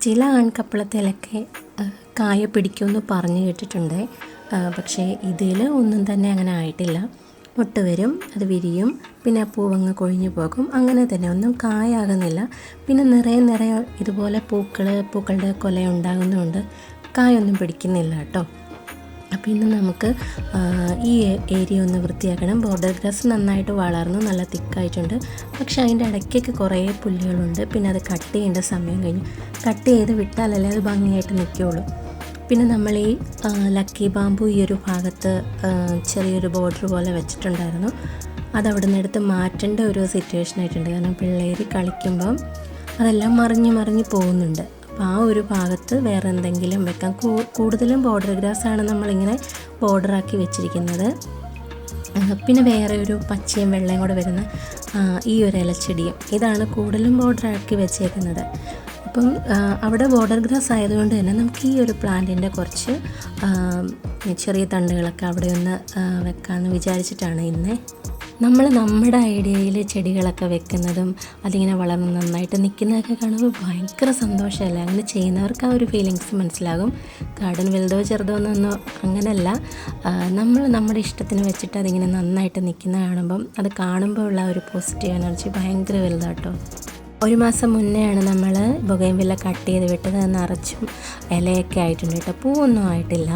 ചില ആൺകപ്പളത്തിലൊക്കെ കായ പിടിക്കുമെന്ന് പറഞ്ഞു കേട്ടിട്ടുണ്ട്. പക്ഷേ ഇതിൽ ഒന്നും തന്നെ അങ്ങനെ ആയിട്ടില്ല. മുട്ട വരും, അത് വിരിയും, പിന്നെ ആ പൂവങ്ങ് കൊഴിഞ്ഞു പോകും, അങ്ങനെ തന്നെ ഒന്നും കായാകുന്നില്ല. പിന്നെ നിറയെ ഇതുപോലെ പൂക്കളുടെ കൊല ഉണ്ടാകുന്നതുകൊണ്ട് കായൊന്നും പിടിക്കുന്നില്ല കേട്ടോ. അപ്പോൾ ഇന്ന് നമുക്ക് ഈ ഏരിയ ഒന്ന് വൃത്തിയാക്കണം. ബോർഡർ ഗ്രാസ് നന്നായിട്ട് വളർന്നു, നല്ല തിക്കായിട്ടുണ്ട്. പക്ഷെ അതിൻ്റെ ഇടയ്ക്കൊക്കെ കുറേ പുല്ലുകളുണ്ട്. പിന്നെ അത് കട്ട് ചെയ്യേണ്ട സമയം കഴിഞ്ഞു. കട്ട് ചെയ്ത് വിട്ടാലല്ലേ അത് ഭംഗിയായിട്ട് നിൽക്കുകയുള്ളൂ. പിന്നെ നമ്മൾ ഈ ലക്കി ബാമ്പു ഈ ഒരു ഭാഗത്ത് ചെറിയൊരു ബോർഡർ പോലെ വെച്ചിട്ടുണ്ടായിരുന്നു. അതവിടെ നിന്ന് എടുത്ത് മാറ്റേണ്ട ഒരു സിറ്റുവേഷൻ ആയിട്ടുണ്ട്. കാരണം പിള്ളേർ കളിക്കുമ്പം അതെല്ലാം മറിഞ്ഞ് പോകുന്നുണ്ട്. അപ്പോൾ ആ ഒരു ഭാഗത്ത് വേറെ എന്തെങ്കിലും വെക്കാം. കൂടുതലും ബോർഡർ ഗ്രാസാണ് നമ്മളിങ്ങനെ ബോർഡറാക്കി വെച്ചിരിക്കുന്നത്. പിന്നെ വേറെ ഒരു പച്ചയും വെള്ളയും കൂടെ വരുന്ന ഈ ഒരു ഇലച്ചെടിയും ഇതാണ് കൂടുതലും ബോർഡറാക്കി വെച്ചേക്കുന്നത്. അപ്പം അവിടെ ബോർഡർ ഗ്രാസ് ആയതുകൊണ്ട് തന്നെ നമുക്ക് ഈ ഒരു പ്ലാന്റിൻ്റെ കുറച്ച് ചെറിയ തണ്ടുകളൊക്കെ അവിടെ ഒന്ന് വെക്കാമെന്ന് വിചാരിച്ചിട്ടാണ് ഇന്ന് നമ്മുടെ ഐഡിയയിൽ ചെടികളൊക്കെ വെക്കുന്നതും അതിങ്ങനെ വളർന്ന് നന്നായിട്ട് നിൽക്കുന്നതൊക്കെ കാണുമ്പോൾ ഭയങ്കര സന്തോഷമല്ലേ. അങ്ങനെ ചെയ്യുന്നവർക്ക് ആ ഒരു ഫീലിങ്സ് മനസ്സിലാകും. ഗാർഡൻ വലുതോ ചെറുതോ എന്നൊന്നും അങ്ങനെയല്ല, നമ്മൾ നമ്മുടെ ഇഷ്ടത്തിന് വെച്ചിട്ട് അതിങ്ങനെ നന്നായിട്ട് നിൽക്കുന്ന കാണുമ്പം അത് കാണുമ്പോൾ ഉള്ള ഒരു പോസിറ്റീവ് എനർജി ഭയങ്കര വലുതാട്ടോ. ഒരു മാസം മുന്നെയാണ് നമ്മൾ ബൊഗൈൻവില്ല കട്ട് ചെയ്ത് വിട്ടത്. നിറച്ചും ഇലയൊക്കെ ആയിട്ടുണ്ട് കേട്ടോ. പൂവൊന്നും ആയിട്ടില്ല.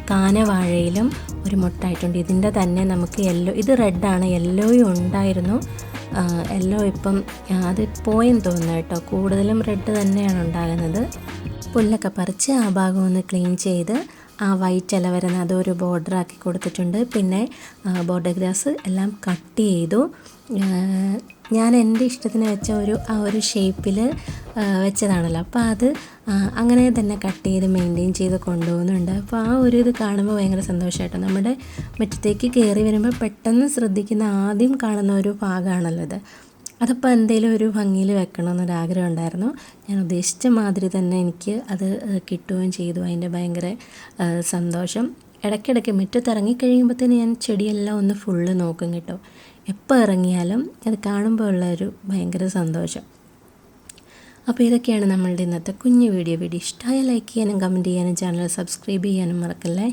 കാനവാഴയിലും ഒരു മുട്ടായിട്ടുണ്ട്. ഇതിൻ്റെ തന്നെ നമുക്ക് ഇത് റെഡാണ്, യെല്ലോയും ഉണ്ടായിരുന്നു. യെല്ലോ ഇപ്പം അത് പോയെന്ന് തോന്നുന്നു കേട്ടോ. കൂടുതലും റെഡ് തന്നെയാണ് ഉണ്ടാകുന്നത്. പുല്ലൊക്കെ പറിച്ച് ആ ഭാഗം ഒന്ന് ക്ലീൻ ചെയ്ത് ആ വൈറ്റ് ഇല വരുന്ന അതൊരു ബോർഡറാക്കി കൊടുത്തിട്ടുണ്ട്. പിന്നെ ബോർഡർ ഗ്രാസ് എല്ലാം കട്ട് ചെയ്തു. ഞാൻ എൻ്റെ ഇഷ്ടത്തിന് വെച്ച ആ ഒരു ഷേപ്പിൽ വെച്ചതാണല്ലോ. അപ്പോൾ അത് അങ്ങനെ തന്നെ കട്ട് ചെയ്ത് മെയിൻറ്റെയിൻ ചെയ്ത് കൊണ്ടുപോകുന്നുണ്ട്. അപ്പോൾ ആ ഒരു ഇത് കാണുമ്പോൾ ഭയങ്കര സന്തോഷമായിട്ടോ. നമ്മുടെ മുറ്റത്തേക്ക് കയറി വരുമ്പോൾ പെട്ടെന്ന് ശ്രദ്ധിക്കുന്ന ആദ്യം കാണുന്ന ഒരു ഭാഗമാണല്ലോ ഇത്. അതപ്പോൾ എന്തെങ്കിലും ഒരു ഭംഗിയിൽ വെക്കണമെന്നൊരാഗ്രഹം ഉണ്ടായിരുന്നു. ഞാൻ ഉദ്ദേശിച്ച മാതിരി തന്നെ എനിക്ക് അത് കിട്ടുകയും ചെയ്തു. അതിൻ്റെ ഭയങ്കര സന്തോഷം. ഇടയ്ക്കിടയ്ക്ക് മുറ്റത്ത് ഇറങ്ങിക്കഴിയുമ്പോഴത്തേന് ഞാൻ ചെടിയെല്ലാം ഒന്ന് ഫുള്ള് നോക്കും കേട്ടോ. എപ്പോൾ ഇറങ്ങിയാലും അത് കാണുമ്പോൾ ഉള്ളൊരു ഭയങ്കര സന്തോഷം. അപ്പോൾ ഇതൊക്കെയാണ് നമ്മളുടെ ഇന്നത്തെ കുഞ്ഞു വീഡിയോ. ഇഷ്ടമായ ലൈക്ക് ചെയ്യാനും കമൻറ്റ് ചെയ്യാനും ചാനൽ സബ്സ്ക്രൈബ് ചെയ്യാനും മറക്കല്ലേ.